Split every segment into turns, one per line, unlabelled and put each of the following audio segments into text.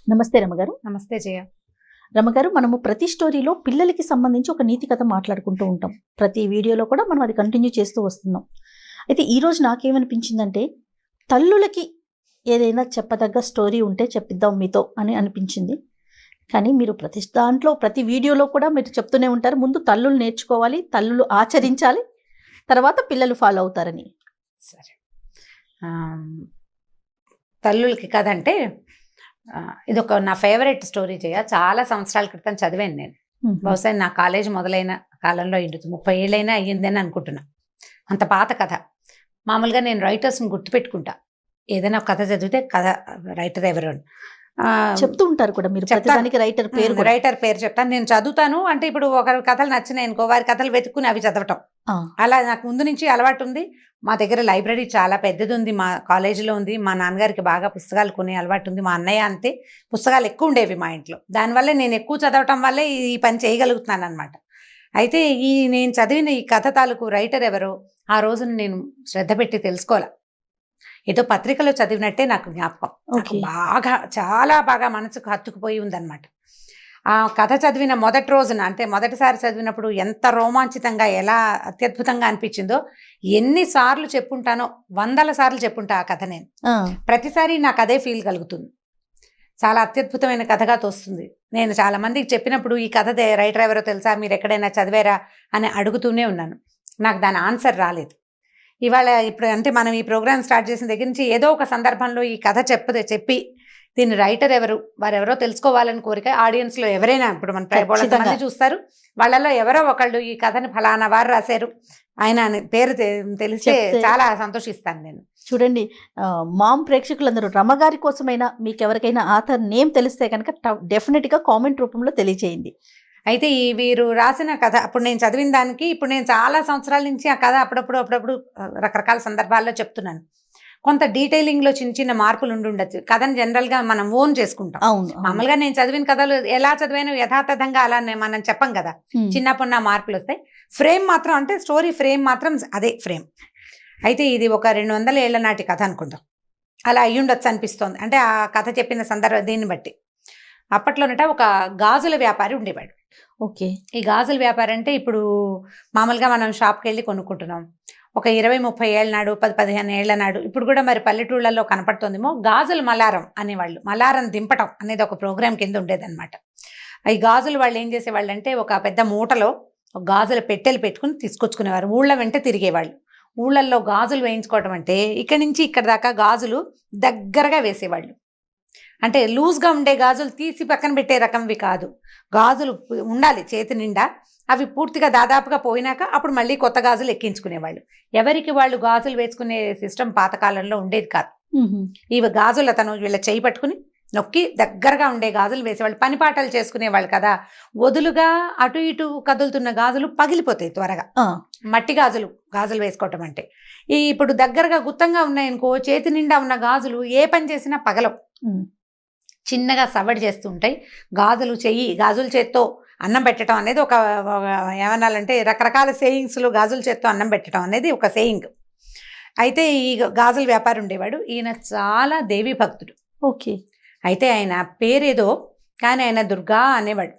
నమస్తే రమగారు.
నమస్తే జయ.
రమగారు, మనము ప్రతి స్టోరీలో పిల్లలకి సంబంధించి ఒక నీతి కథ మాట్లాడుకుంటూ ఉంటాం. ప్రతి వీడియోలో కూడా మనం అది కంటిన్యూ చేస్తూ వస్తున్నాం. అయితే ఈరోజు నాకేమనిపించిందంటే, తల్లులకి ఏదైనా చెప్పదగ్గ స్టోరీ ఉంటే చెప్పిద్దాం మీతో అని అనిపించింది. కానీ మీరు ప్రతి దాంట్లో ప్రతి వీడియోలో కూడా మీరు చెప్తూనే ఉంటారు, ముందు తల్లులు నేర్చుకోవాలి, తల్లులు ఆచరించాలి, తర్వాత పిల్లలు ఫాలో అవుతారని.
సరే, తల్లులకి కథ అంటే ఇదొక నా ఫేవరెట్ స్టోరీ జయ. చాలా సంవత్సరాల క్రితం చదివాను నేను. బహుశా నా కాలేజ్ మొదలైన కాలంలో 30 ఏళ్ళైనా అయ్యిందని అనుకుంటున్నా. అంత పాత కథ. మామూలుగా నేను రైటర్స్ని గుర్తుపెట్టుకుంటా. ఏదైనా కథ చదివితే కథ రైటర్ ఎవరు
చెప్తూ ఉంటారు కూడా మీరు.
రైటర్ పేరు చెప్తాను, నేను చదువుతాను. అంటే ఇప్పుడు ఒకరి కథలు నచ్చినాయి అనుకో, వారి కథలు వెతుక్కుని అవి చదవటం, అలా నాకు ముందు నుంచి అలవాటు ఉంది. మా దగ్గర లైబ్రరీ చాలా పెద్దది ఉంది, మా కాలేజీలో ఉంది. మా నాన్నగారికి బాగా పుస్తకాలు కొనే అలవాటు ఉంది. మా అన్నయ్య అంతే, పుస్తకాలు ఎక్కువ ఉండేవి మా ఇంట్లో. దానివల్లే నేను ఎక్కువ చదవటం వల్లే ఈ పని చేయగలుగుతున్నాను అనమాట. అయితే నేను చదివిన ఈ కథ తాలూకు రైటర్ ఎవరో ఆ రోజున నేను శ్రద్ధ పెట్టి తెలుసుకోవాలి. ఏదో పత్రికలో చదివినట్టే నాకు జ్ఞాపకం. బాగా చాలా బాగా మనసుకు హత్తుకుపోయి ఉందన్నమాట. ఆ కథ చదివిన మొదటి రోజున, అంటే మొదటిసారి చదివినప్పుడు ఎంత రోమాంచితంగా, ఎలా అత్యద్భుతంగా అనిపించిందో ఎన్నిసార్లు చెప్పుంటానో, 100 సార్లు చెప్పుంటా ఆ కథ నేను. ప్రతిసారి నాకు అదే ఫీల్ కలుగుతుంది. చాలా అత్యద్భుతమైన కథగా తోస్తుంది. నేను చాలా మందికి చెప్పినప్పుడు ఈ కథ రైటర్ ఎవరో తెలుసా, మీరు ఎక్కడైనా చదివారా అని అడుగుతూనే ఉన్నాను. నాకు దాని ఆన్సర్ రాలేదు. ఇవాళ ఇప్పుడు అంటే మనం ఈ ప్రోగ్రామ్ స్టార్ట్ చేసిన దగ్గర నుంచి ఏదో ఒక సందర్భంలో ఈ కథ చెప్పి దీని రైటర్ ఎవరు, వారెవరో తెలుసుకోవాలని కోరిక ఆడియన్స్లో ఎవరైనా, ఇప్పుడు మన మంది చూస్తారు, వాళ్ళలో ఎవరో ఒకళ్ళు ఈ కథని ఫలానా వారు రాశారు ఆయన పేరు తెలిస్తే చాలా సంతోషిస్తాను నేను.
చూడండి, మామ్ ప్రేక్షకులందరూ రమగారి కోసమైనా మీకు ఎవరికైనా ఆథర్ నేమ్ తెలిస్తే కనుక డెఫినెట్గా కామెంట్ రూపంలో తెలియచేయండి.
అయితే వీరు రాసిన కథ అప్పుడు నేను చదివిన దానికి, ఇప్పుడు నేను చాలా సంవత్సరాల నుంచి ఆ కథ అప్పుడప్పుడు రకరకాల సందర్భాల్లో చెప్తున్నాను. కొంత డీటెయిలింగ్లో చిన్న మార్పులు ఉండొచ్చు. కథను జనరల్గా మనం ఓన్ చేసుకుంటాం. మామూలుగా నేను చదివిన కథలు ఎలా చదివానో యథాతథంగా అలా మనం చెప్పం కదా, చిన్నప్పుడు నా మార్పులు వస్తాయి. ఫ్రేమ్ మాత్రం, అంటే స్టోరీ ఫ్రేమ్ మాత్రం అదే ఫ్రేమ్. అయితే ఇది ఒక 200 ఏళ్ల నాటి కథ అనుకుందాం, అలా అయ్యుండొచ్చు అనిపిస్తోంది. అంటే ఆ కథ చెప్పిన సందర్భం దీన్ని బట్టి. అప్పట్లోనట ఒక గాజుల వ్యాపారి ఉండేవాడు.
ఓకే.
ఈ గాజుల వ్యాపారం అంటే ఇప్పుడు మామూలుగా మనం షాప్కి వెళ్ళి కొనుక్కుంటున్నాం. ఒక 20-30 ఏళ్ళ నాడు, 10-15 ఏళ్ల నాడు, ఇప్పుడు కూడా మరి పల్లెటూళ్ళల్లో కనపడుతుందేమో, గాజులు మలారం అనేవాళ్ళు. మలారం దింపటం అనేది ఒక ప్రోగ్రాం కింద ఉండేదన్నమాట. ఈ గాజులు వాళ్ళు ఏం చేసేవాళ్ళు అంటే, ఒక పెద్ద మూటలో గాజుల పెట్టెలు పెట్టుకుని తీసుకొచ్చుకునేవారు. ఊళ్ళ వెంట తిరిగేవాళ్ళు. ఊళ్ళల్లో గాజులు వేయించుకోవటం అంటే ఇక్కడి నుంచి ఇక్కడ దాకా గాజులు దగ్గరగా వేసేవాళ్ళు. అంటే లూజ్గా ఉండే గాజులు తీసి పక్కన పెట్టే రకంవి కాదు, గాజులు ఉండాలి చేతి నిండా. అవి పూర్తిగా దాదాపుగా పోయినాక అప్పుడు మళ్ళీ కొత్త గాజులు ఎక్కించుకునేవాళ్ళు. ఎవరికి వాళ్ళు గాజులు వేసుకునే సిస్టమ్ పాతకాలంలో ఉండేది కాదు. ఇవి గాజులు అతను వీళ్ళ చేయి పట్టుకుని నొక్కి దగ్గరగా ఉండే గాజులు వేసేవాళ్ళు. పని పాటలు చేసుకునేవాళ్ళు కదా, వదులుగా అటు ఇటు కదులుతున్న గాజులు పగిలిపోతాయి త్వరగా. మట్టి గాజులు వేసుకోవటం అంటే, ఇప్పుడు దగ్గరగా గుత్తంగా ఉన్నాయనుకో, చేతి నిండా ఉన్న గాజులు ఏ పని చేసినా పగలవు, చిన్నగా సవడి చేస్తూ ఉంటాయి. గాజుల చేత్తో అన్నం పెట్టడం అనేది ఒక ఏమనాలంటే, రకరకాల సేయింగ్స్లో గాజుల చేత్తో అన్నం పెట్టడం అనేది ఒక సేయింగ్. అయితే ఈ గాజుల వ్యాపారి ఉండేవాడు. ఈయన చాలా దేవీ భక్తుడు.
ఓకే.
అయితే ఆయన పేరేదో కానీ ఆయన దుర్గా అనేవాడు.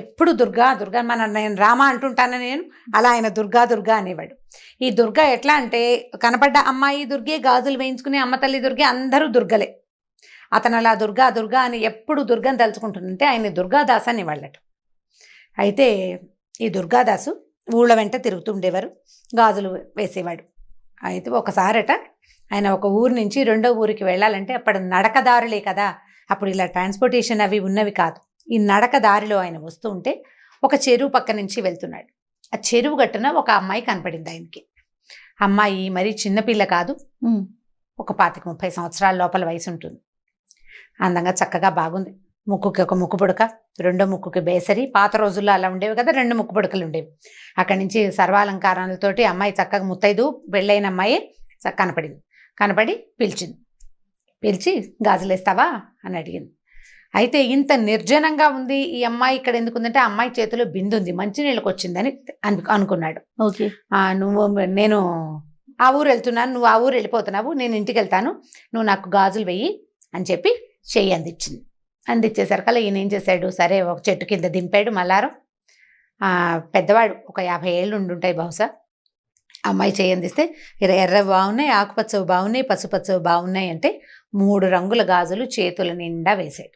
ఎప్పుడు దుర్గా నేను రామ అంటుంటాను నేను, అలా ఆయన దుర్గా అనేవాడు. ఈ దుర్గా ఎట్లా అంటే, కనపడ్డ అమ్మాయి దుర్గే, గాజులు వేయించుకునే అమ్మ తల్లి దుర్గే, అందరూ దుర్గలే. అతను అలా దుర్గా అని ఎప్పుడు దుర్గని తలుచుకుంటుందంటే ఆయన దుర్గాదాస్ అనేవాళ్ళట. అయితే ఈ దుర్గాదాసు ఊళ్ళ వెంట తిరుగుతుండేవారు, గాజులు వేసేవాడు. అయితే ఒకసారట ఆయన ఒక ఊరు నుంచి రెండో ఊరికి వెళ్ళాలంటే, అప్పుడు నడకదారులే కదా, అప్పుడు ఇలా ట్రాన్స్పోర్టేషన్ అవి ఉన్నవి కాదు. ఈ నడక దారిలో ఆయన వస్తూ ఉంటే ఒక చెరువు పక్క నుంచి వెళ్తున్నాడు. ఆ చెరువు గట్టున ఒక అమ్మాయి కనపడింది ఆయనకి. అమ్మాయి మరి చిన్నపిల్ల కాదు, ఒక 25-30 సంవత్సరాల లోపల వయసు ఉంటుంది. అందంగా చక్కగా బాగుంది. ముక్కుకి ఒక ముక్కు పుడక, రెండో ముక్కుకి బేసరి. పాత రోజుల్లో అలా ఉండేవి కదా, 2 ముక్కు పుడకలు ఉండేవి. అక్కడి నుంచి సర్వాలంకారాలతోటి అమ్మాయి చక్కగా ముత్తైదు పెళ్ళైన అమ్మాయి కనపడి పిలిచి గాజులేస్తావా అని అడిగింది. అయితే ఇంత నిర్జనంగా ఉంది ఈ అమ్మాయి ఇక్కడ ఎందుకుందంటే, ఆ అమ్మాయి చేతిలో బిందు ఉంది, మంచినీళ్ళకి వచ్చిందని అనుకున్నాడు.
ఓకే.
నేను ఆ ఊరు వెళ్తున్నాను, నువ్వు ఆ ఊరు వెళ్ళిపోతున్నావు, నేను ఇంటికి వెళ్తాను, నువ్వు నాకు గాజులు వెయ్యి అని చెప్పి చెయ్యి అందించింది. అందించేసరికల్లా ఈయన ఏం చేశాడు, సరే ఒక చెట్టు కింద దింపాడు మల్లారం. పెద్దవాడు ఒక 50 ఏళ్ళు ఉండుంటాయి బహుశా. అమ్మాయి చేయి అందిస్తే ఎర్రవి బాగున్నాయి, ఆకుపచ్చవి బాగున్నాయి, పసుపచ్చవి బాగున్నాయి అంటే 3 రంగుల గాజులు చేతుల నిండా వేశాడు.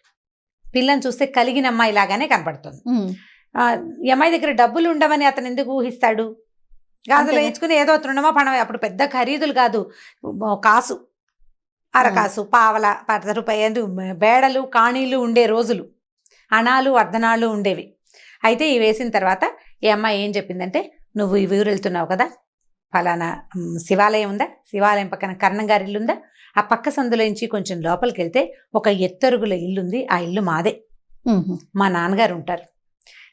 పిల్లని చూస్తే కలిగిన అమ్మాయి లాగానే కనపడుతుంది. ఈ అమ్మాయి దగ్గర డబ్బులు ఉండవని అతను ఎందుకు ఊహిస్తాడు? గాజులు వేయించుకుని ఏదో తృణమో పణమో, అప్పుడు పెద్ద ఖరీదులు కాదు, కాసు, అరకాసు, పావల, 10 రూపాయలు బేడలు కాణీలు ఉండే రోజులు, అణాలు అర్ధనాలు ఉండేవి. అయితే ఇవి వేసిన తర్వాత ఈ అమ్మాయి ఏం చెప్పిందంటే, నువ్వు ఈ ఊరు వెళ్తున్నావు కదా, ఫలానా శివాలయం ఉందా, శివాలయం పక్కన కర్ణంగారి ఇల్లు ఉందా, ఆ పక్క సందులోంచి కొంచెం లోపలికి వెళ్తే ఒక ఎత్తరుగుల ఇల్లు ఉంది, ఆ ఇల్లు మాదే, మా నాన్నగారు ఉంటారు,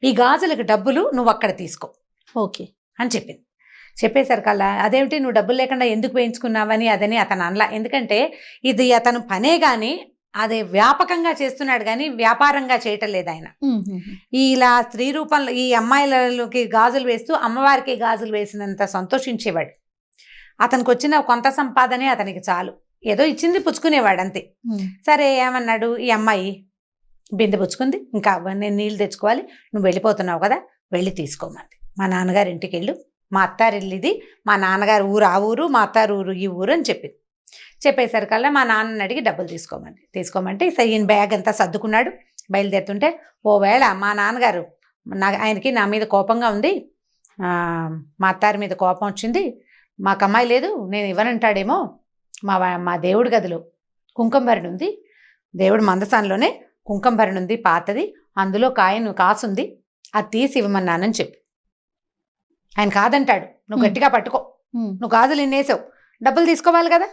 ఈ గాజులకు డబ్బులు నువ్వు అక్కడ తీసుకో
ఓకే
అని చెప్పింది. చెప్పేసరికల్లా అదేమిటి నువ్వు డబ్బులు లేకుండా ఎందుకు వేయించుకున్నావని అదని అతను అనలా. ఎందుకంటే ఇది అతను పనే కానీ అది వ్యాపకంగా చేస్తున్నాడు కానీ వ్యాపారంగా చేయటం లేదు ఆయన. ఇలా స్త్రీ రూపంలో ఈ అమ్మాయిలకి గాజులు వేస్తూ అమ్మవారికి గాజులు వేసినంత సంతోషించేవాడు. అతనికి వచ్చిన కొంత సంపాదనే అతనికి చాలు, ఏదో ఇచ్చింది పుచ్చుకునేవాడు అంతే. సరే ఏమన్నాడు, ఈ అమ్మాయి బిందె పుచ్చుకుంది, ఇంకా నేను నీళ్ళు తెచ్చుకోవాలి, నువ్వు వెళ్ళిపోతున్నావు కదా, వెళ్ళి తీసుకోమంది. మా నాన్నగారి ఇంటికి వెళ్ళు, మా అత్తారిల్లు ఇది, మా నాన్నగారు ఊరు ఆ ఊరు, మా అత్తారు ఊరు ఈ ఊరు అని చెప్పింది. చెప్పేసరికల్లా మా నాన్నని అడిగి డబ్బులు తీసుకోమంటే ఈయన బ్యాగ్ అంతా సర్దుకున్నాడు. బయలుదేరుతుంటే ఓవేళ మా నాన్నగారు ఆయనకి నా మీద కోపంగా ఉంది, మా అత్తారి మీద కోపం వచ్చింది, మాకు అమ్మాయి లేదు నేను ఇవ్వనంటాడేమో, మా దేవుడి గదిలో కుంకుమభరణి ఉంది, దేవుడి మందసాన్లోనే కుంకుమభరణి ఉంది పాతది, అందులో కాసుంది, అది తీసి ఇవ్వమన్నానని చెప్పు. ఆయన కాదంటాడు, నువ్వు గట్టిగా పట్టుకో, నువ్వు గాజులు ఇన్నేసావు, డబ్బులు తీసుకోవాలి కదా,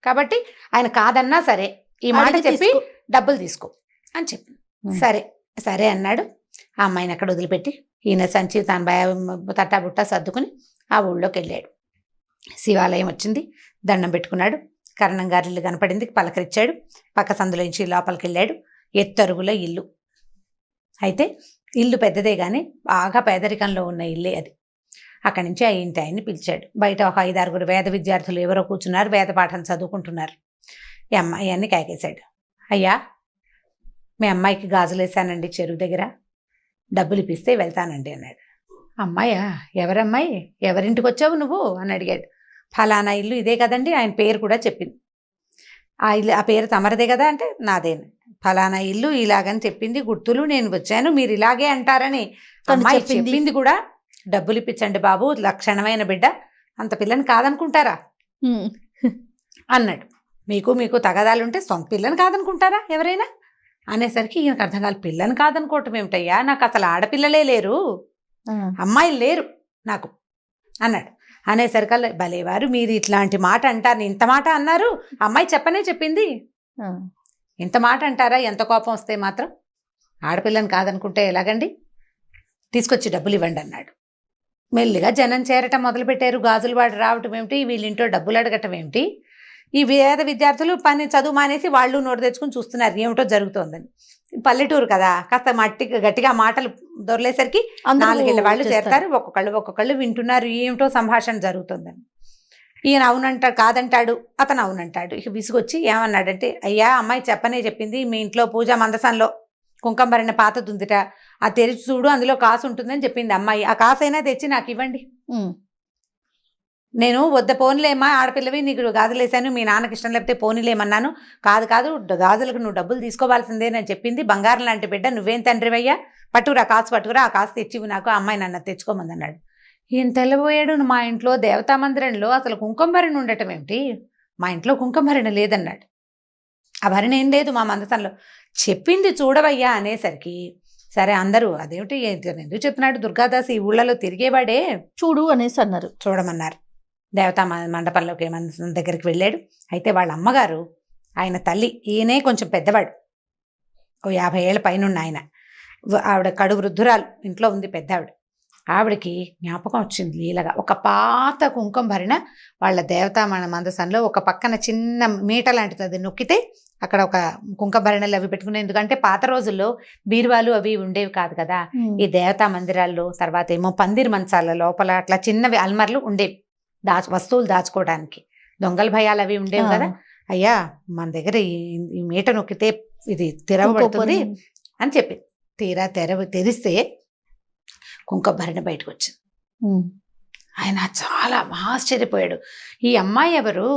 కాబట్టి ఆయన కాదన్నా సరే ఈ మాట చెప్పి డబ్బులు తీసుకో అని చెప్పి సరే అన్నాడు. ఆ అమ్మాయిని అక్కడ వదిలిపెట్టి ఈయన సంచి తన తట్టా బుట్ట సర్దుకుని ఆ ఊళ్ళోకి వెళ్ళాడు. శివాలయం వచ్చింది, దండం పెట్టుకున్నాడు, కర్ణంగారి ఇల్లు కనపడింది, పలకరించాడు, పక్క సందులోంచి లోపలికి వెళ్ళాడు. ఎత్తరుగుల ఇల్లు. అయితే ఇల్లు పెద్దదే కానీ బాగా పేదరికంలో ఉన్న ఇల్లే అది. అక్కడి నుంచి ఆ ఇంటి ఆయన్ని పిలిచాడు. బయట ఒక 5-6 వేద విద్యార్థులు ఎవరో కూర్చున్నారు, వేద పాఠం చదువుకుంటున్నారు. ఈ అమ్మాయిని కేకేశాడు, అయ్యా మీ అమ్మాయికి గాజులు వేసానండి చెరువు దగ్గర, డబ్బులు ఇప్పిస్తే వెళ్తానండి అన్నాడు. అమ్మాయా, ఎవరమ్మాయి, ఎవరింటికి వచ్చావు నువ్వు అని అడిగాడు. ఫలానా ఇల్లు ఇదే కదండి, ఆయన పేరు కూడా చెప్పింది. ఆ ఇల్లు, ఆ పేరు తమరదే కదా అంటే నాదేను, ఫలానా ఇల్లు ఇలాగని చెప్పింది, గుర్తులు, నేను వచ్చాను, మీరు ఇలాగే అంటారని అమ్మాయి చెప్పింది కూడా, డబ్బులు ఇప్పించండి బాబు, లక్షణమైన బిడ్డ, అంత పిల్లని కాదనుకుంటారా అన్నాడు. మీకు తగదాలుంటే సొంత పిల్లని కాదనుకుంటారా ఎవరైనా అనేసరికి ఈయనకు అర్థం కాదు. పిల్లని కాదనుకోవటం ఏమిటయ్యా, నాకు అసలు ఆడపిల్లలే లేరు, అమ్మాయిలు లేరు నాకు అన్నాడు. అనేసరికల్లా భలేవారు మీరు ఇట్లాంటి మాట అంటారు, ఇంత మాట అన్నారు, అమ్మాయి చెప్పనే చెప్పింది, ఇంత మాట అంటారా, ఎంత కోపం వస్తే మాత్రం, ఆడపిల్లని కాదనుకుంటే ఎలాగండి, తీసుకొచ్చి డబ్బులు ఇవ్వండి అన్నాడు. మెల్లిగా జనం చేరటం మొదలుపెట్టారు. గాజులు వాడు రావటం ఏమిటి, వీళ్ళింటో డబ్బులు అడగటం ఏమిటి, ఈ వేద విద్యార్థులు చదువు మానేసి వాళ్ళు నోటు తెచ్చుకుని చూస్తున్నారు ఏమిటో జరుగుతోందని. పల్లెటూరు కదా, కాస్త గట్టిగా మాటలు దొరలేసరికి 4 ఏళ్ళ వాళ్ళు చేరతారు, ఒక్కొక్కళ్ళు వింటున్నారు ఏమిటో సంభాషణ జరుగుతుందని. ఈయన అవునంటాడు, కాదంటాడు, అతను అవునంటాడు. ఇక విసుగొచ్చి ఏమన్నాడంటే, అయ్యా అమ్మాయి చెప్పనే చెప్పింది, మీ ఇంట్లో పూజా మందసంలో కుంకుమభరణ పాతది ఉందిట, ఆ తెరిచి చూడు, అందులో కాసు ఉంటుందని చెప్పింది అమ్మాయి, ఆ కాసైనా తెచ్చి నాకు ఇవ్వండి, నేను వద్ద పోనీలేమ్మా, ఆడపిల్లవి, నీకు గాజులు వేసాను, మీ నాన్నకి ఇష్టం లేకపోతే పోనీలేమన్నాను, కాదు గాజులకు నువ్వు డబ్బులు తీసుకోవాల్సిందే అని చెప్పింది, బంగారం లాంటి బిడ్డ, నువ్వేం తండ్రివయ్యా, పట్టుకురా ఆ కాసు తెచ్చివి నాకు, ఆ అమ్మాయి నన్ను తెచ్చుకోమంది అన్నాడు. ఈయన తెల్లబోయాడు, మా ఇంట్లో దేవతా మందిరంలో అసలు కుంకుమభరణి ఉండటం ఏమిటి, మా ఇంట్లో కుంకుమభరణి లేదన్నాడు. ఆ భరణి ఏం లేదు మా మందసంలో, చెప్పింది చూడవయ్యా అనేసరికి సరే అందరూ అదేమిటి ఎందుకు చెప్తున్నాడు, దుర్గాదాస్ ఈ ఊళ్ళలో తిరిగేవాడే,
చూడు అనేసి అన్నారు.
చూడమన్నారు. దేవతా మండపంలోకి మందసం దగ్గరికి వెళ్ళాడు. అయితే వాళ్ళ అమ్మగారు, ఆయన తల్లి, ఈయనే కొంచెం పెద్దవాడు, ఓ 50 ఏళ్ళ పైన ఆయన, ఆవిడ కడు వృద్ధురాలు, ఇంట్లో ఉంది పెద్ద ఆవిడకి జ్ఞాపకం వచ్చింది లీలగా, ఒక పాత కుంకుమభరణ వాళ్ళ దేవతా మందసంలో ఒక పక్కన చిన్న మీట లాంటిది, అది నొక్కితే అక్కడ ఒక కుంకుమభరణలు అవి పెట్టుకునే, ఎందుకంటే పాత రోజుల్లో బీరువాలు అవి ఉండేవి కాదు కదా, ఈ దేవతా మందిరాల్లో, తర్వాత ఏమో పందిరి మంచాల లోపల అట్లా చిన్నవి అల్మర్లు ఉండేవి, వస్తువులు దాచుకోవడానికి, దొంగల భయాలు అవి ఉండేవి కదా. అయ్యా మన దగ్గర ఈ మీట నొక్కితే ఇది తెరవబడుతుంది అని చెప్పింది. తీరా తెరిస్తే కుంకుమభరణి బయటకు వచ్చింది. ఆయన చాలా ఆశ్చర్యపోయాడు. ఈ అమ్మాయి ఎవరు,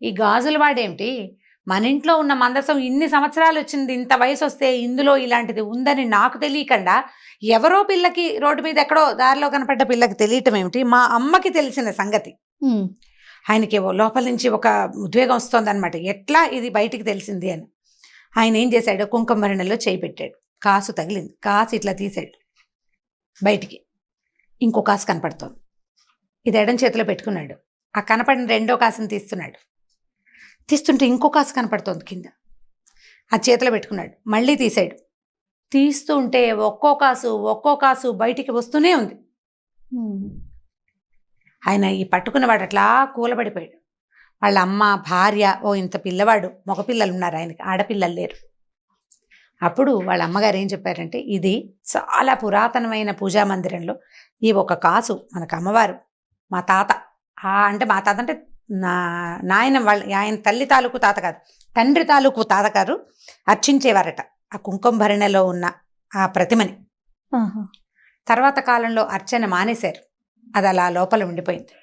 ఈ గాజులు వాడేమిటి, మన ఇంట్లో ఉన్న మందసం ఇన్ని సంవత్సరాలు వచ్చింది, ఇంత వయసు వస్తే ఇందులో ఇలాంటిది ఉందని నాకు తెలియకుండా ఎవరో పిల్లకి రోడ్డు మీద ఎక్కడో దారిలో కనపడ్డ పిల్లకి తెలియటం ఏమిటి, మా అమ్మకి తెలిసిన సంగతి. ఆయనకి లోపల నుంచి ఒక ఉద్వేగం వస్తుంది అనమాట, ఎట్లా ఇది బయటికి తెలిసింది అని. ఆయన ఏం చేశాడు, కుంకుమభరణిలో చేయి పెట్టాడు, కాసు తగిలింది, కాసు ఇట్లా తీసాడు బయటికి, ఇంకో కాసు కనపడుతోంది. ఇది ఎడం చేతిలో పెట్టుకున్నాడు, ఆ కనపడిన రెండో కాసుని తీస్తుంటే ఇంకో కాసు కనపడుతోంది కింద, ఆ చేతిలో పెట్టుకున్నాడు, మళ్ళీ తీసాడు, తీస్తూ ఉంటే ఒక్కో కాసు బయటికి వస్తూనే ఉంది. ఆయన ఈ పట్టుకున్నవాడు అట్లా కూలబడిపోయాడు. వాళ్ళ అమ్మ, భార్య, ఇంత పిల్లవాడు, మగపిల్లలు ఉన్నారు ఆయనకి, ఆడపిల్లలు లేరు. అప్పుడు వాళ్ళ అమ్మగారు ఏం చెప్పారంటే, ఇది చాలా పురాతనమైన పూజా మందిరంలో ఈ ఒక కాసు మనకు అమ్మవారు, మా తాత అంటే నాయన వాళ్ళ ఆయన తల్లి తాలూకు తాత కాదు, తండ్రి తాలూకు తాతగారు అర్చించేవారట ఆ కుంకుమభరణిలో ఉన్న ఆ ప్రతిమని. తర్వాత కాలంలో అర్చన మానేశారు, అది అలా లోపల ఉండిపోయింది.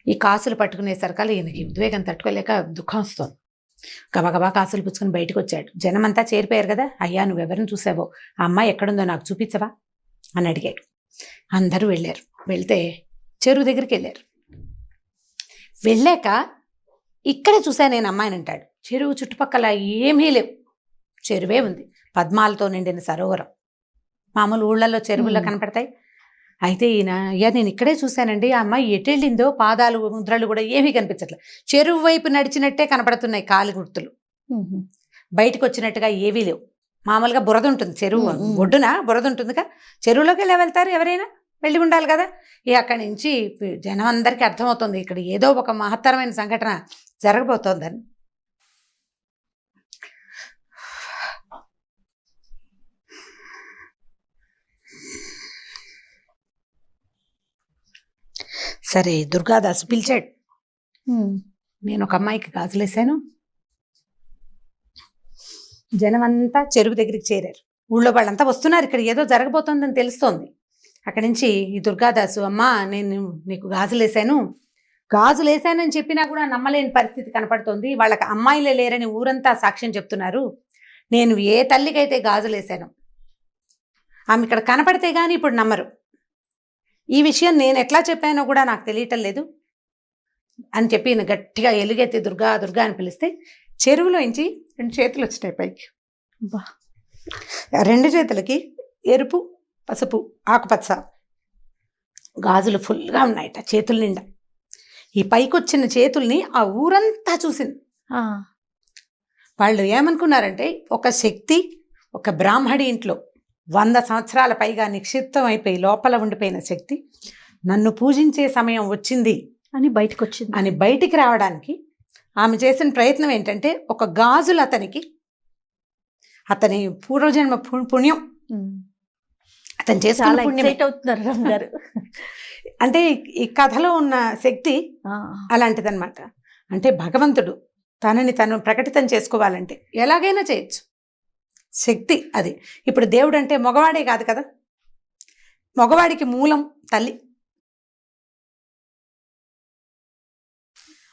ఈ కాసులు పట్టుకునేసరికల్లా ఈయనకి ఉద్వేగం తట్టుకోలేక దుఃఖం వస్తుంది. గబగబా కాసులు పుచ్చుకొని బయటకు వచ్చాడు. జనమంతా చేరిపోయారు కదా, అయ్యా నువ్వెవరిని చూసావో, ఆ అమ్మాయి ఎక్కడుందో నాకు చూపించవా అని అడిగాడు. అందరూ వెళ్ళారు. వెళ్తే చెరువు దగ్గరికి వెళ్ళారు. వెళ్ళాక ఇక్కడే చూసా నేను అమ్మాయిని అంటాడు. చెరువు చుట్టుపక్కల ఏమీ లేవు, చెరువే ఉంది, పద్మాలతో నిండిన సరోవరం. మామూలు ఊళ్ళల్లో చెరువుల్లో కనపడతాయి. అయితే ఈయన, అయ్యా నేను ఇక్కడే చూశానండి, ఆ అమ్మాయి ఎటు వెళ్ళిందో, పాదాలు ముద్రలు కూడా ఏమీ కనిపించట్లేదు, చెరువు వైపు నడిచినట్టే కనపడుతున్నాయి కాలి గుర్తులు, బయటకు వచ్చినట్టుగా ఏవీ లేవు. మామూలుగా బురద ఉంటుంది, చెరువు ఒడ్డున బురద ఉంటుందిగా, చెరువులోకి ఎలా వెళ్తారు, ఎవరైనా వెళ్ళి ఉండాలి కదా. అక్కడి నుంచి జనం అందరికీ అర్థమవుతుంది ఇక్కడ ఏదో ఒక మహత్తరమైన సంఘటన జరగబోతోందని. సరే దుర్గాదాసు పిలిచాడు. నేను ఒక అమ్మాయికి గాజులేసాను. జనం అంతా చెరువు దగ్గరికి చేరారు. ఊళ్ళో వాళ్ళంతా వస్తున్నారు, ఇక్కడ ఏదో జరగబోతోందని తెలుస్తోంది. అక్కడి నుంచి ఈ దుర్గాదాసు, అమ్మా నేను నీకు గాజులేసానని చెప్పినా కూడా నమ్మలేని పరిస్థితి కనపడుతోంది. వాళ్ళకి అమ్మాయిలే లేరని ఊరంతా సాక్ష్యం చెప్తున్నారు. నేను ఏ తల్లికైతే గాజులేసాను ఆమె ఇక్కడ కనపడితే గాని ఇప్పుడు నమ్మరు. ఈ విషయం నేను ఎట్లా చెప్పానో కూడా నాకు తెలియటం లేదు అని చెప్పి గట్టిగా ఎలుగెత్తి దుర్గా దుర్గా అని పిలిస్తే చెరువులో నుంచి 2 చేతులు వచ్చినాయి పైకి. రెండు చేతులకి ఎరుపు, పసుపు, ఆకుపచ్చ గాజులు ఫుల్గా ఉన్నాయట చేతుల నిండా. ఈ పైకొచ్చిన చేతుల్ని ఆ ఊరంతా చూసింది. వాళ్ళు ఏమనుకున్నారంటే, ఒక శక్తి ఒక బ్రాహ్మడి ఇంట్లో 100 సంవత్సరాల పైగా నిక్షిప్తం అయిపోయి లోపల ఉండిపోయిన శక్తి నన్ను పూజించే సమయం వచ్చింది
అని బయటికి
రావడానికి ఆమె చేసిన ప్రయత్నం ఏంటంటే, ఒక గాజులు అతని పూర్వజన్మ పుణ్యం, అతను చేసుకున్న పుణ్యం అంటే ఈ కథలో ఉన్న శక్తి అలాంటిదన్నమాట. అంటే భగవంతుడు తనని తను ప్రకటితం చేసుకోవాలంటే ఎలాగైనా చేయొచ్చు, శక్తి అది. ఇప్పుడు దేవుడు అంటే మగవాడే కాదు కదా, మగవాడికి మూలం తల్లి.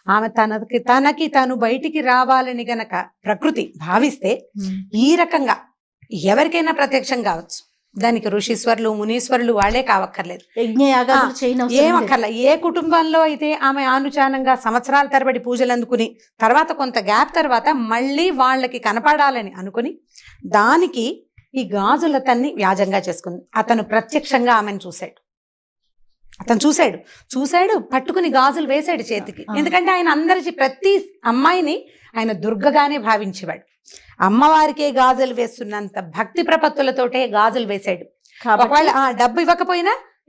ఆమె తనకి తాను బయటికి రావాలని గనక ప్రకృతి భావిస్తే ఈ రకంగా ఎవరికైనా ప్రత్యక్షం కావచ్చు. దానికి ఋషీశ్వరులు, మునీశ్వరులు వాళ్ళే కావక్కర్లేదు, ఏమక్కర్ల. ఏ కుటుంబంలో అయితే ఆమె ఆనుచానంగా సంవత్సరాల తరబడి పూజలు అందుకుని తర్వాత కొంత గ్యాప్ తర్వాత మళ్ళీ వాళ్ళకి కనపడాలని అనుకుని దానికి ఈ గాజులతన్ని వ్యాజంగా చేసుకుంది. అతను ప్రత్యక్షంగా ఆమెను చూశాడు, పట్టుకుని గాజులు వేశాడు చేతికి. ఎందుకంటే ఆయన అందరి ప్రతి అమ్మాయిని ఆయన దుర్గగానే భావించేవాడు. అమ్మవారికే గాజులు వేస్తున్నంత భక్తి ప్రపత్తులతోటే గాజులు వేశాడు. ఒకవేళ డబ్బు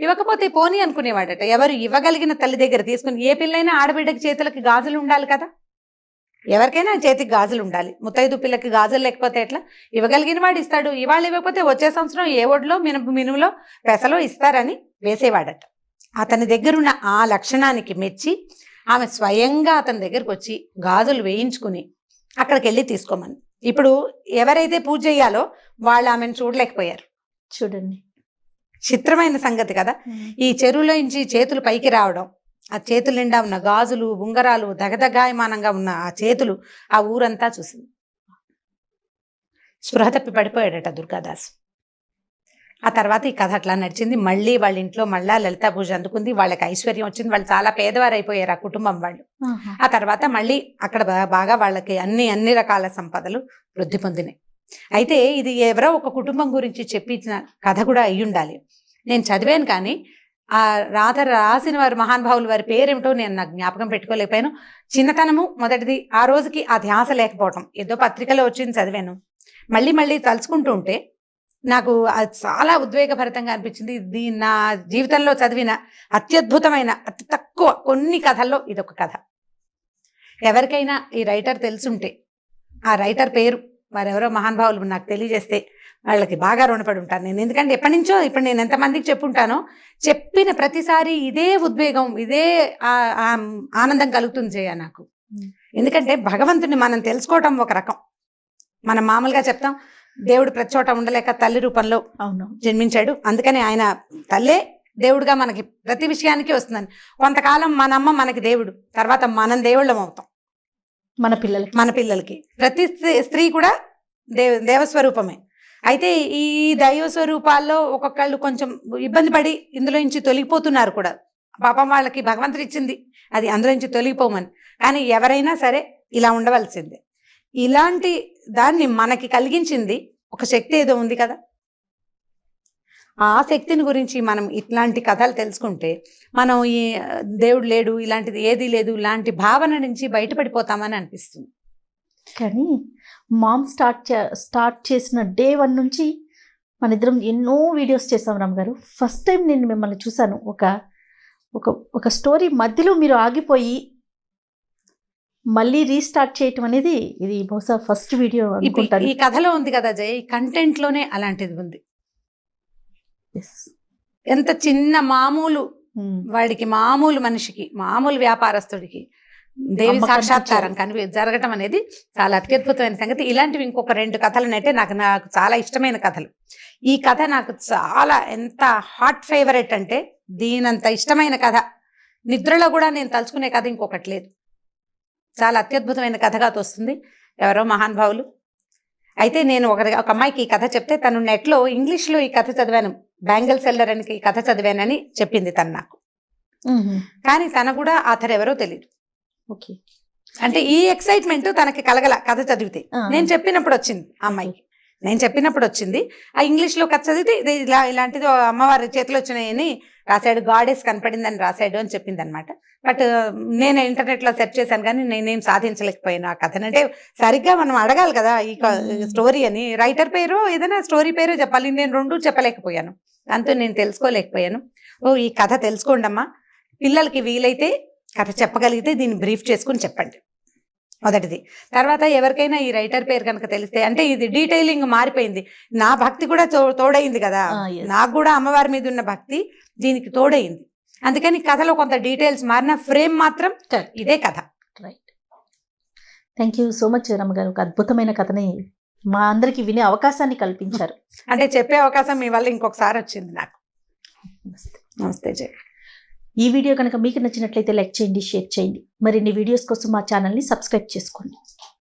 ఇవ్వకపోతే పోనీ అనుకునేవాడట. ఎవరు ఇవ్వగలిగిన తల్లి దగ్గర తీసుకుని, ఏ పిల్లైనా ఆడబిడ్డకి చేతులకి గాజులు ఉండాలి కదా, ఎవరికైనా చేతికి గాజులు ఉండాలి. ముత్తైదు పిల్లకి గాజులు లేకపోతే ఎట్లా? ఇవ్వగలిగిన వాడు ఇస్తాడు, ఇవాళ ఇవ్వకపోతే వచ్చే సంవత్సరం ఏ ఒడ్లో మినుములో పెసలో ఇస్తారని వేసేవాడట. అతని దగ్గరున్న ఆ లక్షణానికి మెచ్చి ఆమె స్వయంగా అతని దగ్గరకు వచ్చి గాజులు వేయించుకుని అక్కడికి వెళ్ళి తీసుకోమని. ఇప్పుడు ఎవరైతే పూజ చేయాలో వాళ్ళు ఆమెను చూడలేకపోయారు.
చూడండి.
చిత్రమైన సంగతి కదా. ఈ చెరువులో నుంచి చేతులు పైకి రావడం, ఆ చేతుల నిండా ఉన్న గాజులు, ఉంగరాలు, దగదగాయమానంగా ఉన్న ఆ చేతులు ఆ ఊరంతా చూసింది. స్పృహ తప్పి పడిపోయాడట దుర్గాదాసు. ఆ తర్వాత ఈ కథ అట్లా నడిచింది. మళ్ళీ వాళ్ళ ఇంట్లో మళ్ళా లలితా పూజ అందుకుంది. వాళ్ళకి ఐశ్వర్యం వచ్చింది. వాళ్ళు చాలా పేదవారు అయిపోయారు ఆ కుటుంబం వాళ్ళు. ఆ తర్వాత మళ్ళీ అక్కడ బాగా వాళ్ళకి అన్ని రకాల సంపదలు వృద్ధి పొందినాయి. అయితే ఇది ఎవరో ఒక కుటుంబం గురించి చెప్పించిన కథ కూడా అయి ఉండాలి. నేను చదివాను కానీ ఆ రాసిన వారి మహానుభావులు వారి పేరేమిటో నేను నాకు జ్ఞాపకం పెట్టుకోలేకపోయాను. చిన్నతనము మొదటిది, ఆ రోజుకి ఆ ధ్యాస లేకపోవటం. ఏదో పత్రికలో వచ్చింది చదివాను. మళ్ళీ మళ్ళీ తలుచుకుంటూ ఉంటే నాకు అది చాలా ఉద్వేగభరితంగా అనిపించింది. ఇది నా జీవితంలో చదివిన అత్యద్భుతమైన, అతి తక్కువ కొన్ని కథల్లో ఇదొక కథ. ఎవరికైనా ఈ రైటర్ తెలుసుంటే ఆ రైటర్ పేరు, వారెవరో మహానుభావులు నాకు తెలియజేస్తే వాళ్ళకి బాగా రుణపడి ఉంటాను నేను. ఎందుకంటే ఎప్పటి నుంచో ఇప్పుడు నేను ఎంతమందికి చెప్పుంటానో, చెప్పిన ప్రతిసారి ఇదే ఉద్వేగం, ఇదే ఆనందం కలుగుతుంది జయ నాకు. ఎందుకంటే భగవంతుని మనం తెలుసుకోవటం ఒక రకం. మనం మామూలుగా చెప్తాం దేవుడు ప్రతి చోట ఉండలేక తల్లి రూపంలో జన్మించాడు, అందుకని ఆయన తల్లే దేవుడుగా మనకి ప్రతి విషయానికి వస్తుందని. కొంతకాలం మన అమ్మ మనకి దేవుడు, తర్వాత మనం దేవుళ్ళం అవుతాం మన పిల్లలకి. ప్రతి స్త్రీ కూడా దేవస్వరూపమే. అయితే ఈ దైవ స్వరూపాల్లో ఒక్కొక్కళ్ళు కొంచెం ఇబ్బంది పడి ఇందులో నుంచి తొలగిపోతున్నారు కూడా. పాపం వాళ్ళకి భగవంతుడు ఇచ్చింది అది అందులో నుంచి తొలగిపోమని. కానీ ఎవరైనా సరే ఇలా ఉండవలసిందే. ఇలాంటి దాన్ని మనకి కలిగించింది ఒక శక్తి ఏదో ఉంది కదా. ఆ శక్తిని గురించి మనం ఇట్లాంటి కథలు తెలుసుకుంటే మనం ఈ దేవుడు లేడు, ఇలాంటిది ఏదీ లేదు, ఇలాంటి భావన నుంచి బయటపడిపోతామని అనిపిస్తుంది.
కానీ మామ్ స్టార్ట్ చేసిన డే 1 నుంచి మన ఇద్దరం ఎన్నో వీడియోస్ చేసాం రామ్ గారు. ఫస్ట్ టైం నేను మిమ్మల్ని చూశాను. ఒక స్టోరీ మధ్యలో మీరు ఆగిపోయి మళ్ళీ రీస్టార్ట్ చేయటం అనేది ఇది బహుశా ఫస్ట్ వీడియో అనుకుంటాను.
ఈ కథలో ఉంది కదా జయ, ఈ కంటెంట్ లోనే అలాంటిది ఉంది. ఎంత చిన్న మామూలు వాడికి, మామూలు మనిషికి, మామూలు వ్యాపారస్తుడికి దేవి సాక్షాత్కారం జరగటం అనేది చాలా అత్యద్భుతమైన సంగతి. ఇలాంటివి ఇంకొక 2 కథలనైతే నాకు చాలా ఇష్టమైన కథలు. ఈ కథ నాకు చాలా ఎంత హాట్ ఫేవరెట్ అంటే, దీనంత ఇష్టమైన కథ నిద్రలో కూడా నేను తలుచుకునే కథ ఇంకొకటి లేదు. చాలా అత్యద్భుతమైన కథగా తోస్తుంది ఎవరో మహానుభావులు. అయితే నేను ఒక అమ్మాయికి ఈ కథ చెప్తే తను నెట్లో ఇంగ్లీష్లో ఈ కథ చదివాను, బ్యాంగిల్ సెల్లర్ అని ఈ కథ చదివానని చెప్పింది తను నాకు. కానీ తన కూడా ఆథర్ ఎవరో తెలియదు.
ఓకే,
అంటే ఈ ఎక్సైట్మెంట్ తనకి కలగల కథ చదివితే. నేను చెప్పినప్పుడు వచ్చింది ఆ అమ్మాయికి, నేను చెప్పినప్పుడు వచ్చింది. ఆ ఇంగ్లీష్లో కథ చదివితే ఇలాంటిది అమ్మవారి చేతిలో వచ్చినాయని రాశాడు, గాడెస్ కనపడిందని రాశాడు అని చెప్పింది అనమాట. బట్ నేను ఇంటర్నెట్లో సెర్చ్ చేశాను కానీ నేనేం సాధించలేకపోయాను ఆ కథను. అంటే సరిగ్గా మనం అడగాలి కదా ఈ స్టోరీ అని, రైటర్ పేరు ఏదైనా స్టోరీ పేరు చెప్పాలి. నేను 2 చెప్పలేకపోయాను, దాంతో నేను తెలుసుకోలేకపోయాను. ఈ కథ తెలుసుకోండి అమ్మా, పిల్లలకి వీలైతే కథ చెప్పగలిగితే దీన్ని బ్రీఫ్ చేసుకుని చెప్పండి మొదటిది. తర్వాత ఎవరికైనా ఈ రైటర్ పేరు కనుక తెలిస్తే, అంటే ఇది డీటెయిలింగ్ మారిపోయింది, నా భక్తి కూడా తోడైంది కదా, నాకు కూడా అమ్మవారి మీద ఉన్న భక్తి దీనికి తోడైంది. అందుకని కథలో కొంత డీటెయిల్స్ మారిన, ఫ్రేమ్ మాత్రం ఇదే కథ.
Right, thank you so much రమ్మ గారు. ఒక అద్భుతమైన కథని మా అందరికి వినే అవకాశాన్ని కల్పించారు.
అంటే చెప్పే అవకాశం మీ వల్ల ఇంకొకసారి వచ్చింది నాకు. నమస్తే జయ.
ఈ వీడియో కనుక మీకు నచ్చినట్లయితే లైక్ చేయండి, షేర్ చేయండి. మరిన్ని వీడియోస్ కోసం మా ఛానల్ని సబ్స్క్రైబ్ చేసుకోండి.